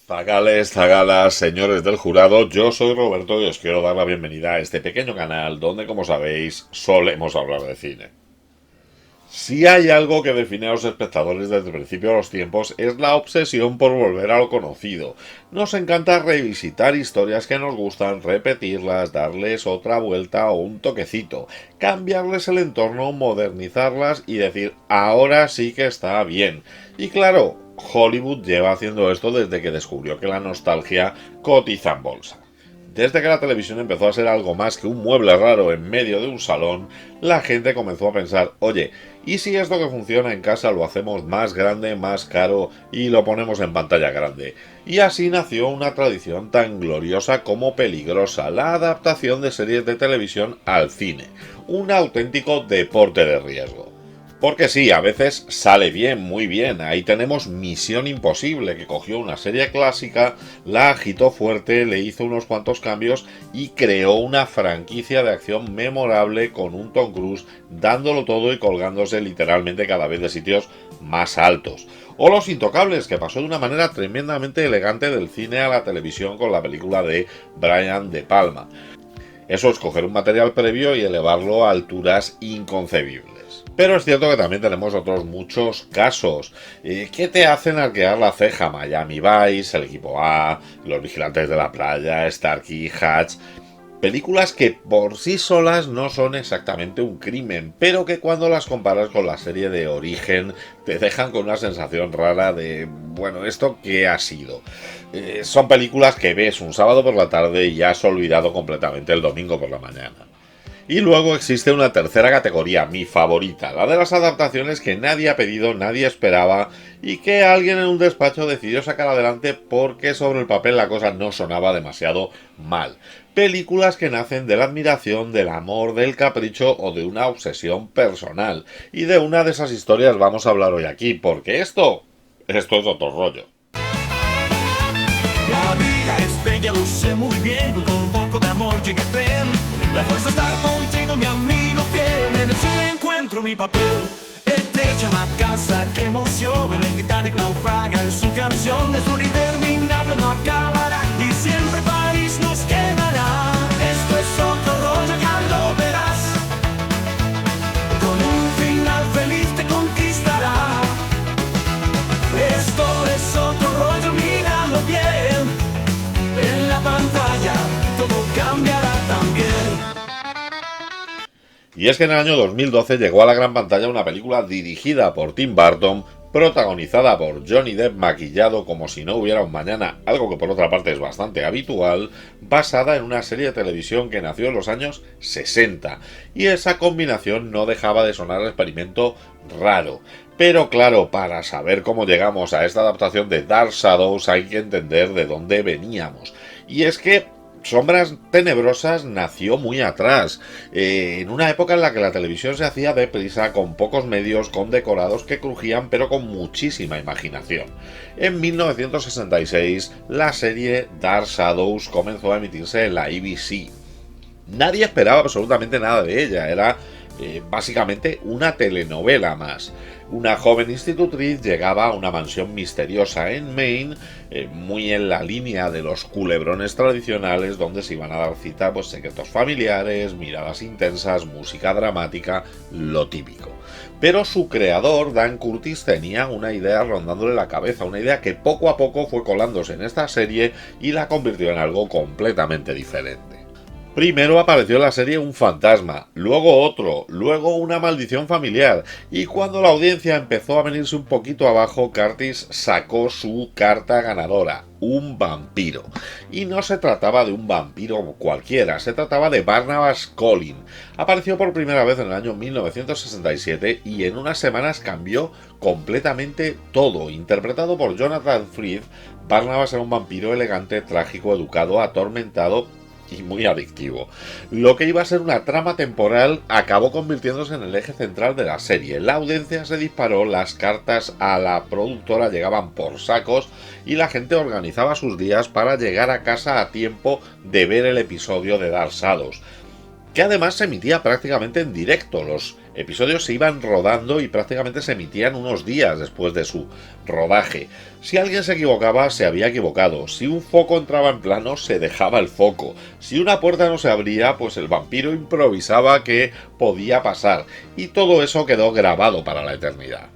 Zagales, zagalas, señores del jurado, yo soy Roberto y os quiero dar la bienvenida a este pequeño canal donde, como sabéis, solemos hablar de cine. Si hay algo que define a los espectadores desde el principio de los tiempos es la obsesión por volver a lo conocido. Nos encanta revisitar historias que nos gustan, repetirlas, darles otra vuelta o un toquecito, cambiarles el entorno, modernizarlas y decir, ahora sí que está bien. Y claro, Hollywood lleva haciendo esto desde que descubrió que la nostalgia cotiza en bolsa. Desde que la televisión empezó a ser algo más que un mueble raro en medio de un salón, la gente comenzó a pensar, oye, ¿y si esto que funciona en casa lo hacemos más grande, más caro y lo ponemos en pantalla grande? Y así nació una tradición tan gloriosa como peligrosa, la adaptación de series de televisión al cine, un auténtico deporte de riesgo. Porque sí, a veces sale bien, muy bien. Ahí tenemos Misión Imposible, que cogió una serie clásica, la agitó fuerte, le hizo unos cuantos cambios y creó una franquicia de acción memorable con un Tom Cruise dándolo todo y colgándose literalmente cada vez de sitios más altos. O Los Intocables, que pasó de una manera tremendamente elegante del cine a la televisión con la película de Brian De Palma. Eso es coger un material previo y elevarlo a alturas inconcebibles. Pero es cierto que también tenemos otros muchos casos que te hacen arquear la ceja. Miami Vice, El Equipo A, Los Vigilantes de la Playa, Starkey Hatch. Películas que por sí solas no son exactamente un crimen, pero que cuando las comparas con la serie de Origen te dejan con una sensación rara de, bueno, ¿esto qué ha sido? Son películas que ves un sábado por la tarde y ya has olvidado completamente el domingo por la mañana. Y luego existe una tercera categoría, mi favorita, la de las adaptaciones que nadie ha pedido, nadie esperaba y que alguien en un despacho decidió sacar adelante porque sobre el papel la cosa no sonaba demasiado mal. Películas que nacen de la admiración, del amor, del capricho o de una obsesión personal. Y de una de esas historias vamos a hablar hoy aquí, porque esto es otro rollo. La vida es bella, lo sé muy bien, con un poco de amor llegué bien. La fuerza está contigo, mi amigo fiel. En el cine encuentro mi papel. Estrecha la casa, qué emoción. El Titanic naufraga en su canción. Es un interminable, no acabará. Y siempre París nos quedará. Esto es otro rollo, ya lo verás. Con un final feliz te conquistará. Esto es otro rollo, míralo bien. En la pantalla todo cambiará también. Y es que en el año 2012 llegó a la gran pantalla una película dirigida por Tim Burton, protagonizada por Johnny Depp maquillado como si no hubiera un mañana, algo que por otra parte es bastante habitual, basada en una serie de televisión que nació en los años 60. Y esa combinación no dejaba de sonar a experimento raro. Pero claro, para saber cómo llegamos a esta adaptación de Dark Shadows hay que entender de dónde veníamos. Y es que Sombras Tenebrosas nació muy atrás, en una época en la que la televisión se hacía deprisa, con pocos medios, con decorados que crujían pero con muchísima imaginación. En 1966 la serie Dark Shadows comenzó a emitirse en la ABC. Nadie esperaba absolutamente nada de ella, era básicamente una telenovela más. Una joven institutriz llegaba a una mansión misteriosa en Maine, muy en la línea de los culebrones tradicionales, donde se iban a dar cita pues secretos familiares, miradas intensas, música dramática, lo típico. Pero su creador, Dan Curtis, tenía una idea rondándole la cabeza, una idea que poco a poco fue colándose en esta serie y la convirtió en algo completamente diferente. Primero apareció en la serie un fantasma, luego otro, luego una maldición familiar, y cuando la audiencia empezó a venirse un poquito abajo, Curtis sacó su carta ganadora, un vampiro. Y no se trataba de un vampiro cualquiera, se trataba de Barnabas Collin. Apareció por primera vez en el año 1967 y en unas semanas cambió completamente todo. Interpretado por Jonathan Frid, Barnabas era un vampiro elegante, trágico, educado, atormentado y muy adictivo. Lo que iba a ser una trama temporal acabó convirtiéndose en el eje central de la serie. La audiencia se disparó, las cartas a la productora llegaban por sacos y la gente organizaba sus días para llegar a casa a tiempo de ver el episodio de Dark Shadows. que además se emitía prácticamente en directo. Los episodios se iban rodando y prácticamente se emitían unos días después de su rodaje. Si alguien se equivocaba, se había equivocado. Si un foco entraba en plano, se dejaba el foco. Si una puerta no se abría, pues el vampiro improvisaba que podía pasar. Y todo eso quedó grabado para la eternidad.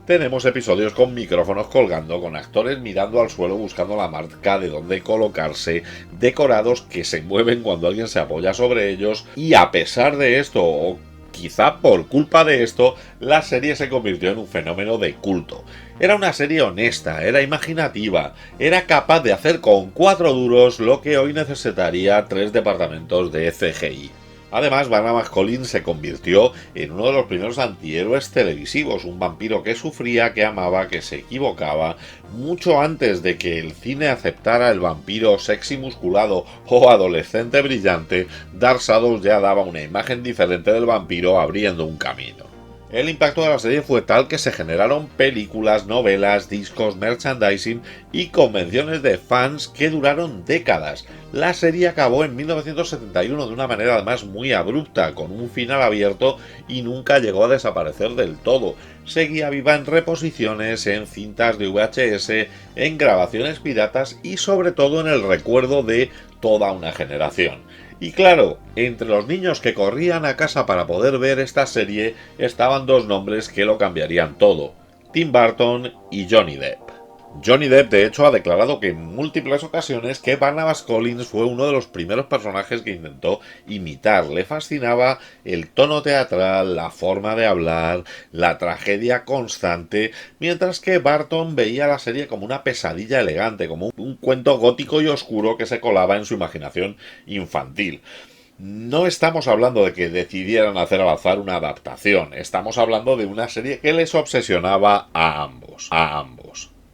Tenemos episodios con micrófonos colgando, con actores mirando al suelo buscando la marca de dónde colocarse, decorados que se mueven cuando alguien se apoya sobre ellos, y a pesar de esto, o quizá por culpa de esto, la serie se convirtió en un fenómeno de culto. Era una serie honesta, era imaginativa, era capaz de hacer con 4 duros lo que hoy necesitaría 3 departamentos de CGI. Además, Barnabas Collins se convirtió en uno de los primeros antihéroes televisivos, un vampiro que sufría, que amaba, que se equivocaba, mucho antes de que el cine aceptara el vampiro sexy musculado o adolescente brillante. Dark Shadows ya daba una imagen diferente del vampiro, abriendo un camino. El impacto de la serie fue tal que se generaron películas, novelas, discos, merchandising y convenciones de fans que duraron décadas. La serie acabó en 1971 de una manera además muy abrupta, con un final abierto, y nunca llegó a desaparecer del todo. Seguía viva en reposiciones, en cintas de VHS, en grabaciones piratas y sobre todo en el recuerdo de toda una generación. Y claro, entre los niños que corrían a casa para poder ver esta serie estaban 2 nombres que lo cambiarían todo: Tim Burton y Johnny Depp. Johnny Depp, de hecho, ha declarado que en múltiples ocasiones que Barnabas Collins fue uno de los primeros personajes que intentó imitar. Le fascinaba el tono teatral, la forma de hablar, la tragedia constante, mientras que Burton veía la serie como una pesadilla elegante, como un cuento gótico y oscuro que se colaba en su imaginación infantil. No estamos hablando de que decidieran hacer al azar una adaptación, estamos hablando de una serie que les obsesionaba a ambos.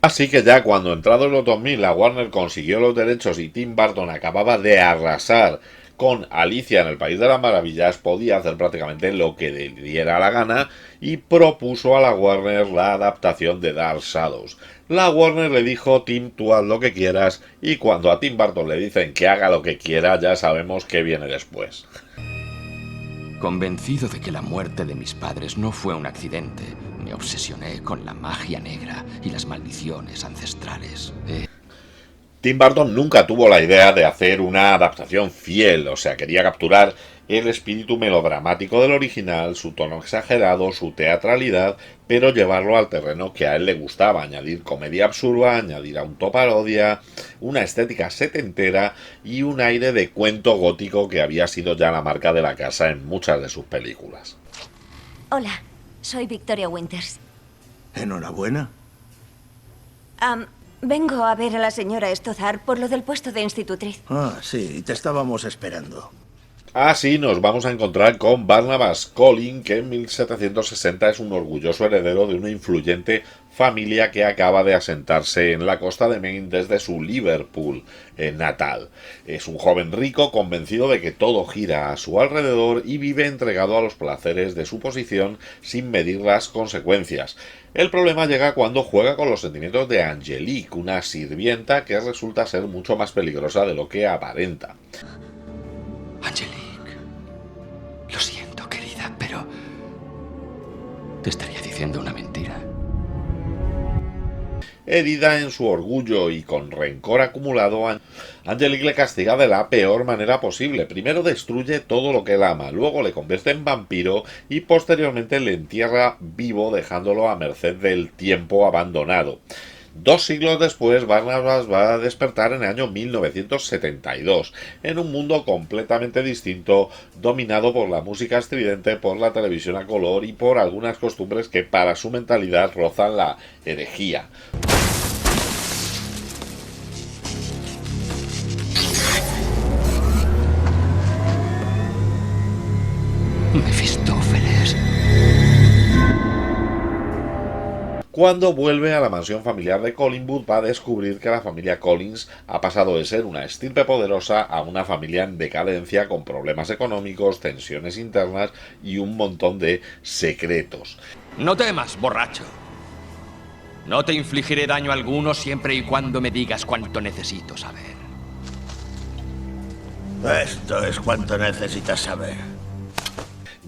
Así que ya cuando entrados los 2000 la Warner consiguió los derechos y Tim Burton acababa de arrasar con Alicia en el País de las Maravillas, podía hacer prácticamente lo que le diera la gana y propuso a la Warner la adaptación de Dark Shadows. La Warner le dijo: Tim, tú haz lo que quieras, y cuando a Tim Burton le dicen que haga lo que quiera, ya sabemos qué viene después. Convencido de que la muerte de mis padres no fue un accidente, me obsesioné con la magia negra y las maldiciones ancestrales. Tim Burton nunca tuvo la idea de hacer una adaptación fiel, o sea, quería capturar el espíritu melodramático del original, su tono exagerado, su teatralidad, pero llevarlo al terreno que a él le gustaba, añadir comedia absurda, añadir autoparodia, una estética setentera y un aire de cuento gótico que había sido ya la marca de la casa en muchas de sus películas. Hola, soy Victoria Winters. Enhorabuena. Vengo a ver a la señora Stothard por lo del puesto de institutriz. Ah, sí, te estábamos esperando. Así nos vamos a encontrar con Barnabas Collins, que en 1760 es un orgulloso heredero de una influyente familia que acaba de asentarse en la costa de Maine desde su Liverpool natal. Es un joven rico convencido de que todo gira a su alrededor y vive entregado a los placeres de su posición sin medir las consecuencias. El problema llega cuando juega con los sentimientos de Angelique, una sirvienta que resulta ser mucho más peligrosa de lo que aparenta. Angelique, lo siento, querida, pero te estaría diciendo una mentira. Herida en su orgullo y con rencor acumulado, Angelique le castiga de la peor manera posible. Primero destruye todo lo que él ama, luego le convierte en vampiro y posteriormente le entierra vivo, dejándolo a merced del tiempo abandonado. 2 siglos después, Barnabas va a despertar en el año 1972, en un mundo completamente distinto, dominado por la música estridente, por la televisión a color y por algunas costumbres que para su mentalidad rozan la herejía. Mefistófeles. Cuando vuelve a la mansión familiar de Collingwood, va a descubrir que la familia Collins ha pasado de ser una estirpe poderosa a una familia en decadencia, con problemas económicos, tensiones internas y un montón de secretos. No temas, borracho. No te infligiré daño alguno siempre y cuando me digas cuánto necesito saber. Esto es cuanto necesitas saber.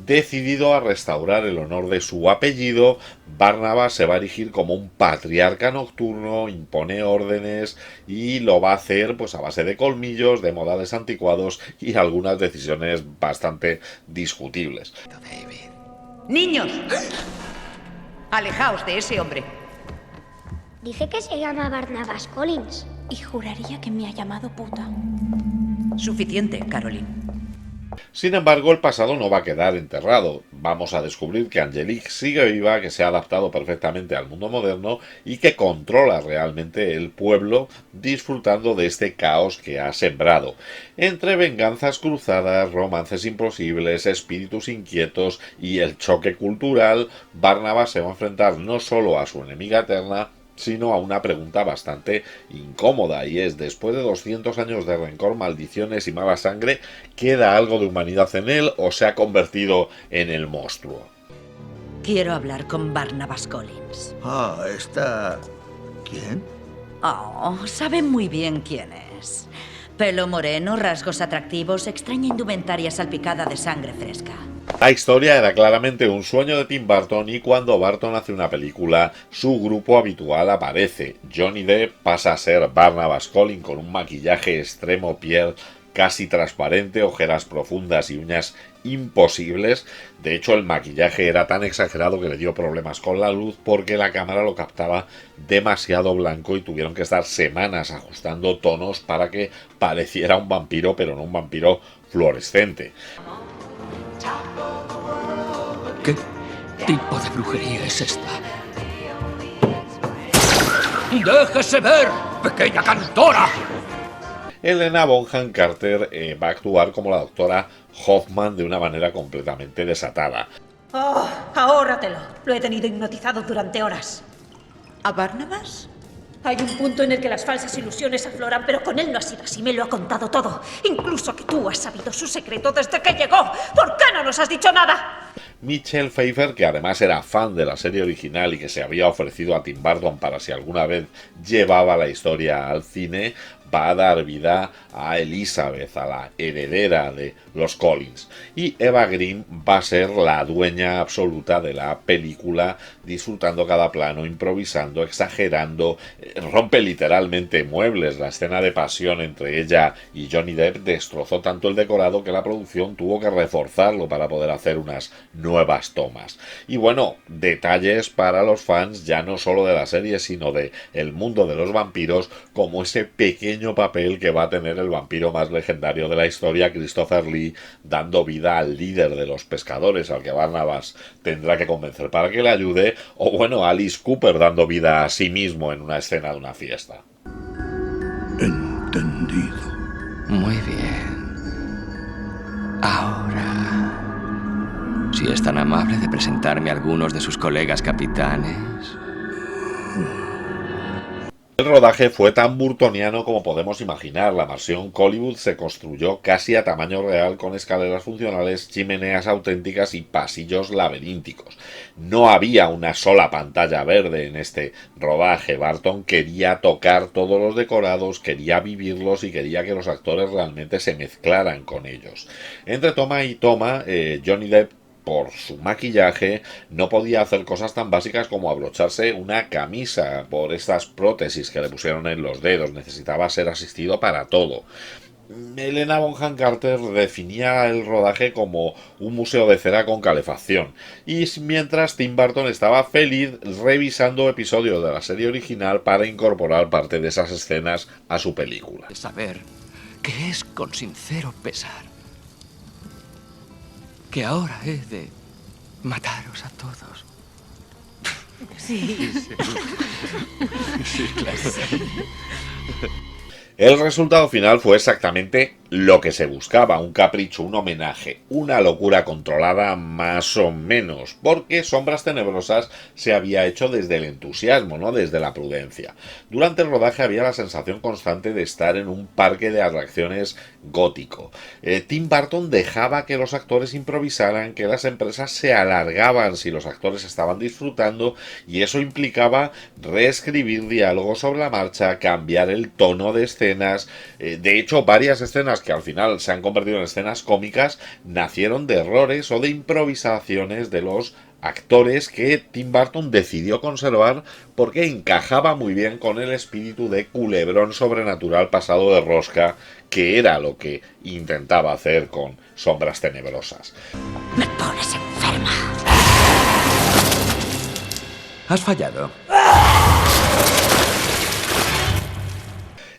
Decidido a restaurar el honor de su apellido, Barnabas se va a erigir como un patriarca nocturno, impone órdenes y lo va a hacer pues a base de colmillos, de modales anticuados y algunas decisiones bastante discutibles. David. ¡Niños! Alejaos de ese hombre. Dice que se llama Barnabas Collins. Y juraría que me ha llamado puta. Suficiente, Caroline. Sin embargo, el pasado no va a quedar enterrado. Vamos a descubrir que Angelique sigue viva, que se ha adaptado perfectamente al mundo moderno y que controla realmente el pueblo, disfrutando de este caos que ha sembrado. Entre venganzas cruzadas, romances imposibles, espíritus inquietos y el choque cultural, Barnabas se va a enfrentar no solo a su enemiga eterna, sino a una pregunta bastante incómoda, y es: después de 200 años de rencor, maldiciones y mala sangre, ¿queda algo de humanidad en él o se ha convertido en el monstruo? Quiero hablar con Barnabas Collins. Ah, está... ¿Quién? Oh, sabe muy bien quién es. Pelo moreno, rasgos atractivos, extraña indumentaria salpicada de sangre fresca. La historia era claramente un sueño de Tim Burton, y cuando Burton hace una película, su grupo habitual aparece. Johnny Depp pasa a ser Barnabas Collins con un maquillaje extremo, piel casi transparente, ojeras profundas y uñas imposibles. De hecho, el maquillaje era tan exagerado que le dio problemas con la luz porque la cámara lo captaba demasiado blanco y tuvieron que estar semanas ajustando tonos para que pareciera un vampiro, pero no un vampiro fluorescente. ¿Qué tipo de brujería es esta? ¡Déjese ver, pequeña cantora! Helena Bonham Carter va a actuar como la doctora Hoffman de una manera completamente desatada. ¡Oh, ahórratelo! Lo he tenido hipnotizado durante horas. ¿A Barnabas? Hay un punto en el que las falsas ilusiones afloran, pero con él no ha sido así. Me lo ha contado todo. Incluso que tú has sabido su secreto desde que llegó. ¿Por qué no nos has dicho nada? Michelle Pfeiffer, que además era fan de la serie original y que se había ofrecido a Tim Burton para si alguna vez llevaba la historia al cine, va a dar vida a Elizabeth, a la heredera de los Collins. Y Eva Green va a ser la dueña absoluta de la película, disfrutando cada plano, improvisando, exagerando, rompe literalmente muebles. La escena de pasión entre ella y Johnny Depp destrozó tanto el decorado que la producción tuvo que reforzarlo para poder hacer unas nuevas tomas. Y bueno, detalles para los fans ya no solo de la serie, sino de el mundo de los vampiros, como ese pequeño papel que va a tener el vampiro más legendario de la historia, Christopher Lee, dando vida al líder de los pescadores, al que Barnabas tendrá que convencer para que le ayude, o bueno, Alice Cooper dando vida a sí mismo en una escena de una fiesta. Entendido. Muy bien. Ahora, si es tan amable de presentarme a algunos de sus colegas capitanes. El rodaje fue tan burtoniano como podemos imaginar. La mansión Hollywood se construyó casi a tamaño real, con escaleras funcionales, chimeneas auténticas y pasillos laberínticos. No había una sola pantalla verde en este rodaje. Burton quería tocar todos los decorados, quería vivirlos y quería que los actores realmente se mezclaran con ellos. Entre toma y toma, Johnny Depp, por su maquillaje, no podía hacer cosas tan básicas como abrocharse una camisa por estas prótesis que le pusieron en los dedos. Necesitaba ser asistido para todo. Helena Bonham Carter definía el rodaje como un museo de cera con calefacción, y mientras Tim Burton estaba feliz revisando episodios de la serie original para incorporar parte de esas escenas a su película. Saber que es con sincero pesar que ahora he de mataros a todos. Sí. Sí, claro. El resultado final fue exactamente lo que se buscaba: un capricho, un homenaje, una locura controlada más o menos, porque Sombras Tenebrosas se había hecho desde el entusiasmo, no desde la prudencia. Durante el rodaje había la sensación constante de estar en un parque de atracciones gótico. Tim Burton dejaba que los actores improvisaran, que las empresas se alargaban si los actores estaban disfrutando, y eso implicaba reescribir diálogos sobre la marcha, cambiar el tono de escenas. De hecho, varias escenas que al final se han convertido en escenas cómicas, nacieron de errores o de improvisaciones de los actores que Tim Burton decidió conservar porque encajaba muy bien con el espíritu de culebrón sobrenatural pasado de rosca, que era lo que intentaba hacer con Sombras Tenebrosas. Me pones enferma. Has fallado.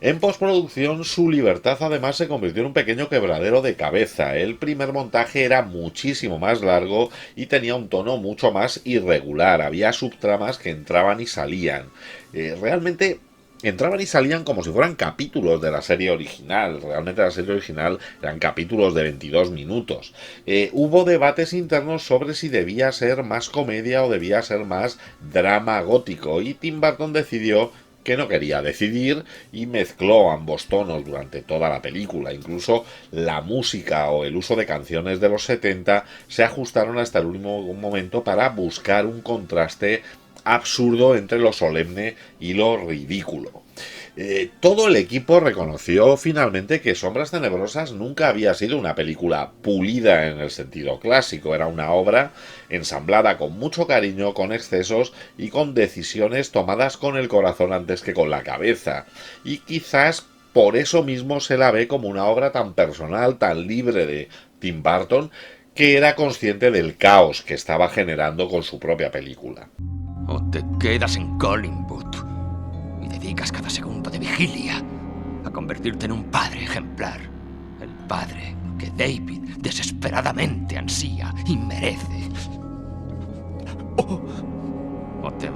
En postproducción, su libertad además se convirtió en un pequeño quebradero de cabeza. El primer montaje era muchísimo más largo y tenía un tono mucho más irregular. Había subtramas que entraban y salían. Realmente entraban y salían como si fueran capítulos de la serie original. Realmente la serie original eran capítulos de 22 minutos. Hubo debates internos sobre si debía ser más comedia o debía ser más drama gótico, y Tim Burton decidió que no quería decidir y mezcló ambos tonos durante toda la película. Incluso la música o el uso de canciones de los 70 se ajustaron hasta el último momento para buscar un contraste absurdo entre lo solemne y lo ridículo. Todo el equipo reconoció finalmente que Sombras Tenebrosas nunca había sido una película pulida en el sentido clásico. Era una obra ensamblada con mucho cariño, con excesos y con decisiones tomadas con el corazón antes que con la cabeza. Y quizás por eso mismo se la ve como una obra tan personal, tan libre de Tim Burton, que era consciente del caos que estaba generando con su propia película. O te quedas en Collingwood y dedicas cada segundo de vigilia a convertirte en un padre ejemplar. El padre que David desesperadamente ansía y merece. O te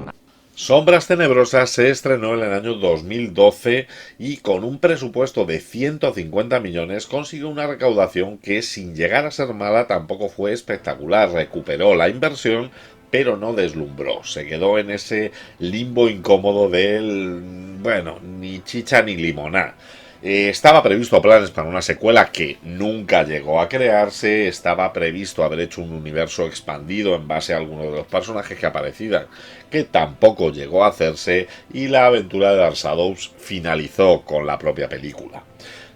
Sombras Tenebrosas se estrenó en el año 2012 y con un presupuesto de 150 millones consiguió una recaudación que, sin llegar a ser mala, tampoco fue espectacular. Recuperó la inversión, pero no deslumbró. Se quedó en ese limbo incómodo del, bueno, ni chicha ni limoná. Estaba previsto planes para una secuela que nunca llegó a crearse. Estaba previsto haber hecho un universo expandido en base a algunos de los personajes que aparecían, que tampoco llegó a hacerse, y la aventura de Dark Shadows finalizó con la propia película.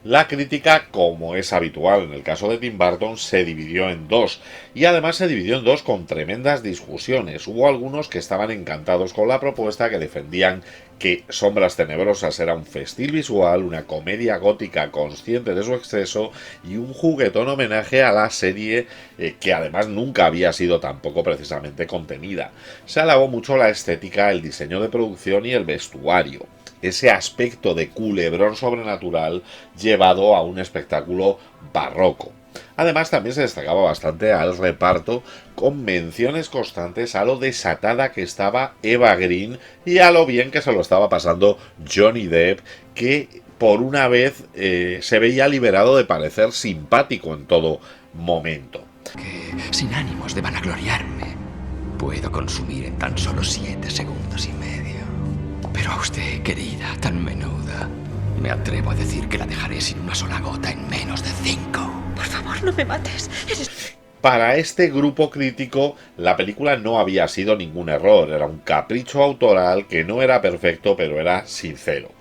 La crítica, como es habitual en el caso de Tim Burton, se dividió en dos, y además se dividió en dos con tremendas discusiones. Hubo algunos que estaban encantados con la propuesta, que defendían que Sombras Tenebrosas era un festín visual, una comedia gótica consciente de su exceso y un juguetón homenaje a la serie, que además nunca había sido tampoco precisamente contenida. Se alabó mucho la estética, el diseño de producción y el vestuario. Ese aspecto de culebrón sobrenatural llevado a un espectáculo barroco. Además, también se destacaba bastante al reparto, con menciones constantes a lo desatada que estaba Eva Green y a lo bien que se lo estaba pasando Johnny Depp, que por una vez se veía liberado de parecer simpático en todo momento. Que, sin ánimos de vanagloriarme, puedo consumir en tan solo 7 segundos y medio. Pero a usted, querida, tan menuda, me atrevo a decir que la dejaré sin una sola gota en menos de 5. Por favor, no me mates. Para este grupo crítico, la película no había sido ningún error. Era un capricho autoral que no era perfecto, pero era sincero.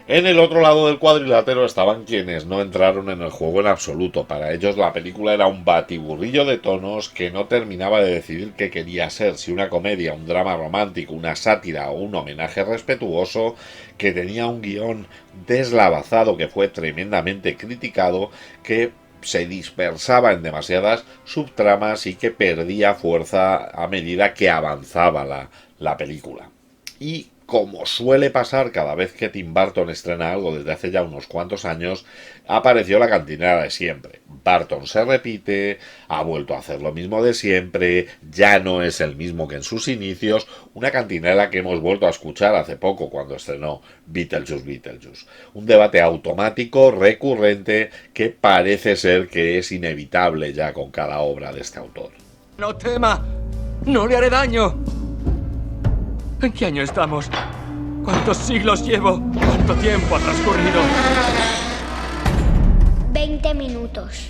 En el otro lado del cuadrilátero estaban quienes no entraron en el juego en absoluto. Para ellos la película era un batiburrillo de tonos que no terminaba de decidir qué quería ser, si una comedia, un drama romántico, una sátira o un homenaje respetuoso, que tenía un guión deslavazado que fue tremendamente criticado, que se dispersaba en demasiadas subtramas y que perdía fuerza a medida que avanzaba la película. Y como suele pasar cada vez que Tim Burton estrena algo desde hace ya unos cuantos años, apareció la cantinera de siempre. Burton se repite, ha vuelto a hacer lo mismo de siempre, ya no es el mismo que en sus inicios, una cantinera que hemos vuelto a escuchar hace poco cuando estrenó Beetlejuice. Un debate automático, recurrente, que parece ser que es inevitable ya con cada obra de este autor. No tema, no le haré daño. ¿En qué año estamos? ¿Cuántos siglos llevo? ¿Cuánto tiempo ha transcurrido? 20 minutos.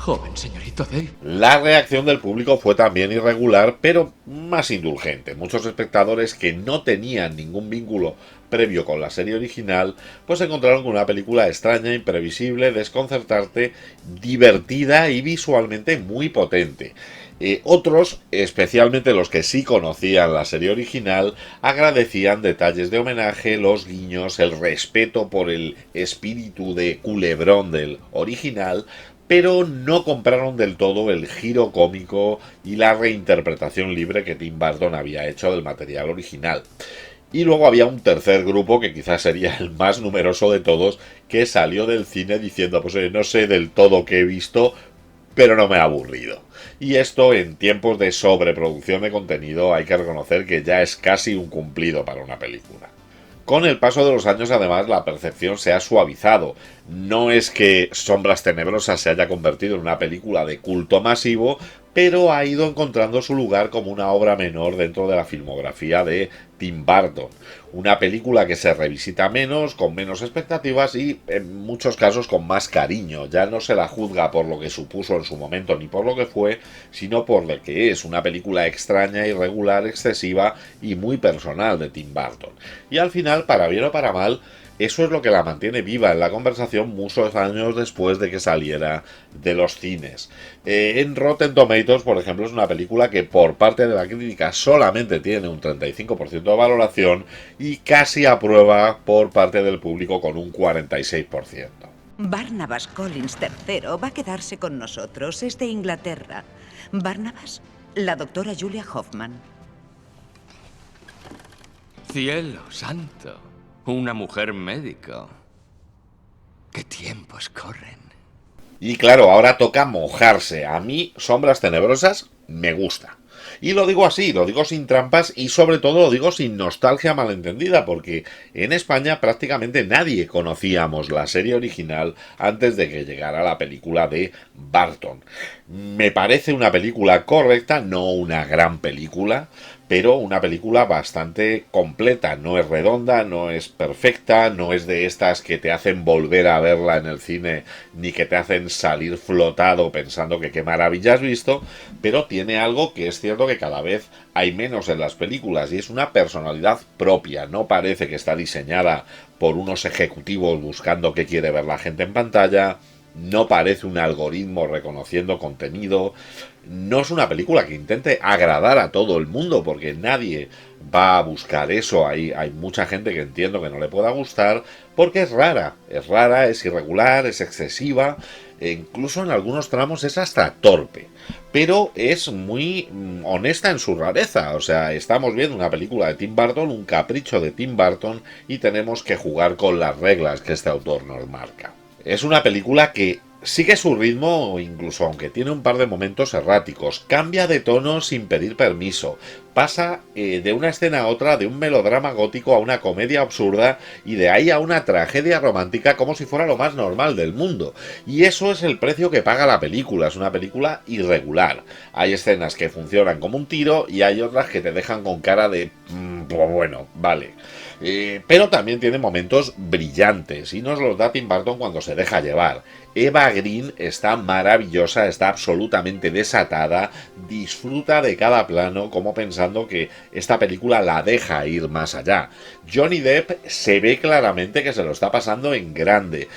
joven señorito Dave. La reacción del público fue también irregular, pero más indulgente. Muchos espectadores que no tenían ningún vínculo previo con la serie original, pues se encontraron con una película extraña, imprevisible, desconcertante, divertida y visualmente muy potente. Otros, especialmente los que sí conocían la serie original, agradecían detalles de homenaje, los guiños, el respeto por el espíritu de culebrón del original, pero no compraron del todo el giro cómico y la reinterpretación libre que Tim Burton había hecho del material original. Y luego había un tercer grupo, que quizás sería el más numeroso de todos, que salió del cine diciendo, pues no sé del todo qué he visto, pero no me ha aburrido. Y esto, en tiempos de sobreproducción de contenido, hay que reconocer que ya es casi un cumplido para una película. Con el paso de los años, además, la percepción se ha suavizado. No es que Sombras Tenebrosas se haya convertido en una película de culto masivo, pero ha ido encontrando su lugar como una obra menor dentro de la filmografía de Tim Burton. Una película que se revisita menos, con menos expectativas y en muchos casos con más cariño. Ya no se la juzga por lo que supuso en su momento ni por lo que fue, sino por lo que es una película extraña, irregular, excesiva y muy personal de Tim Burton. Y al final, para bien o para mal, eso es lo que la mantiene viva en la conversación muchos años después de que saliera de los cines. En Rotten Tomatoes, por ejemplo, es una película que por parte de la crítica solamente tiene un 35% de valoración y casi aprueba por parte del público con un 46%. Barnabas Collins III va a quedarse con nosotros, es de Inglaterra. Barnabas, la doctora Julia Hoffman. Cielo santo. Una mujer médico. ¿Qué tiempos corren? Y claro, ahora toca mojarse. A mí, Sombras Tenebrosas me gusta. Y lo digo así, lo digo sin trampas y sobre todo lo digo sin nostalgia malentendida, porque en España prácticamente nadie conocíamos la serie original antes de que llegara la película de Burton. Me parece una película correcta, no una gran película, pero una película bastante completa. No es redonda, no es perfecta, no es de estas que te hacen volver a verla en el cine, ni que te hacen salir flotado pensando que qué maravilla has visto, pero tiene algo que es cierto que cada vez hay menos en las películas, y es una personalidad propia. No parece que está diseñada por unos ejecutivos buscando qué quiere ver la gente en pantalla. No parece un algoritmo reconociendo contenido. No es una película que intente agradar a todo el mundo, porque nadie va a buscar eso. Hay mucha gente que entiendo que no le pueda gustar porque es rara, es irregular, es excesiva, e incluso en algunos tramos es hasta torpe, pero es muy honesta en su rareza. O sea, estamos viendo una película de Tim Burton, un capricho de Tim Burton, y tenemos que jugar con las reglas que este autor nos marca. Es una película que sigue su ritmo, incluso aunque tiene un par de momentos erráticos. Cambia de tono sin pedir permiso. Pasa de una escena a otra, de un melodrama gótico a una comedia absurda, y de ahí a una tragedia romántica como si fuera lo más normal del mundo. Y eso es el precio que paga la película. Es una película irregular. Hay escenas que funcionan como un tiro y hay otras que te dejan con cara de... bueno, vale. Pero también tiene momentos brillantes, y nos los da Tim Burton cuando se deja llevar. Eva Green está maravillosa, está absolutamente desatada, disfruta de cada plano como pensando que esta película la deja ir más allá. Johnny Depp se ve claramente que se lo está pasando en grande,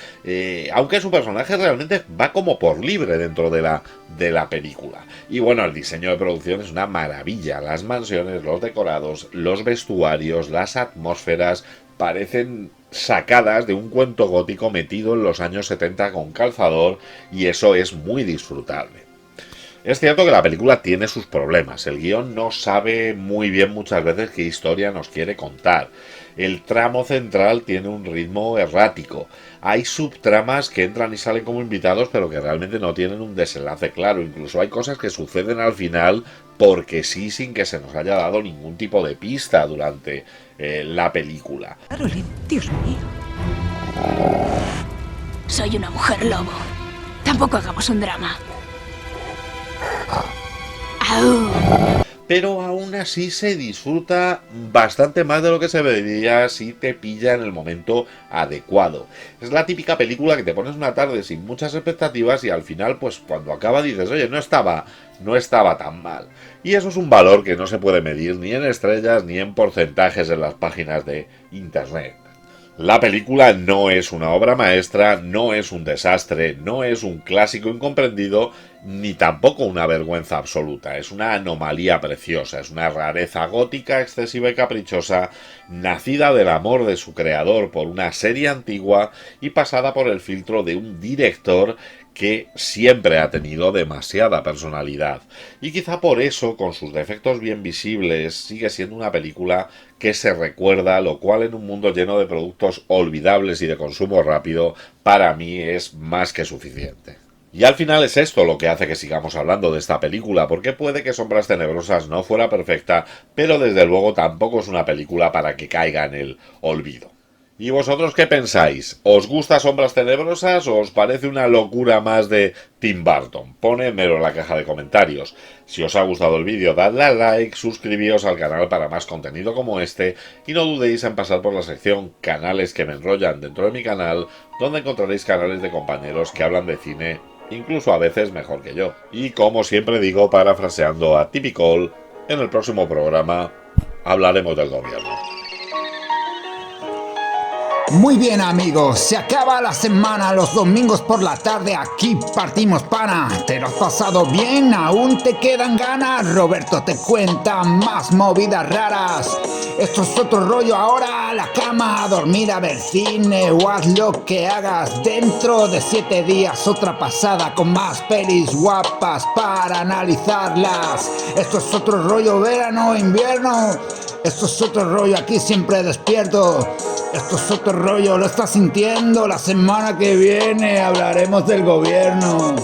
aunque su personaje realmente va como por libre dentro de la película. Y bueno, el diseño de producción es una maravilla. Las mansiones, los decorados, los vestuarios, las atmósferas parecen sacadas de un cuento gótico metido en los años 70 con calzador, y eso es muy disfrutable. Es cierto que la película tiene sus problemas. El guión no sabe muy bien muchas veces qué historia nos quiere contar. El tramo central tiene un ritmo errático. Hay subtramas que entran y salen como invitados, pero que realmente no tienen un desenlace claro. Incluso hay cosas que suceden al final porque sí, sin que se nos haya dado ningún tipo de pista durante la película. Caroline, Dios mío. Soy una mujer lobo. Tampoco hagamos un drama. ¡Au! pero aún así se disfruta bastante más de lo que se vería si te pilla en el momento adecuado. Es la típica película que te pones una tarde sin muchas expectativas y al final, pues cuando acaba dices, oye, no estaba tan mal. Y eso es un valor que no se puede medir ni en estrellas ni en porcentajes en las páginas de internet. La película no es una obra maestra, no es un desastre, no es un clásico incomprendido, ni tampoco una vergüenza absoluta. Es una anomalía preciosa, es una rareza gótica excesiva y caprichosa, nacida del amor de su creador por una serie antigua y pasada por el filtro de un director que siempre ha tenido demasiada personalidad. Y quizá por eso, con sus defectos bien visibles, sigue siendo una película que se recuerda, lo cual en un mundo lleno de productos olvidables y de consumo rápido, para mí es más que suficiente. Y al final es esto lo que hace que sigamos hablando de esta película, porque puede que Sombras Tenebrosas no fuera perfecta, pero desde luego tampoco es una película para que caiga en el olvido. ¿Y vosotros qué pensáis? ¿Os gusta Sombras Tenebrosas o os parece una locura más de Tim Burton? Ponedmelo en la caja de comentarios. Si os ha gustado el vídeo, dadle a like, suscribíos al canal para más contenido como este y no dudéis en pasar por la sección Canales que me enrollan dentro de mi canal, donde encontraréis canales de compañeros que hablan de cine, incluso a veces mejor que yo. Y como siempre digo, parafraseando a Typical, en el próximo programa hablaremos del gobierno. Muy bien amigos, se acaba la semana, los domingos por la tarde aquí partimos pana. ¿Te lo has pasado bien? ¿Aún te quedan ganas? Roberto te cuenta más movidas raras. Esto es otro rollo, ahora a la cama, a dormir, a ver cine o haz lo que hagas. Dentro de 7 días otra pasada con más pelis guapas para analizarlas. Esto es otro rollo, verano, invierno. Esto es otro rollo, aquí siempre despierto. Esto es otro rollo, lo estás sintiendo. La semana que viene hablaremos del gobierno.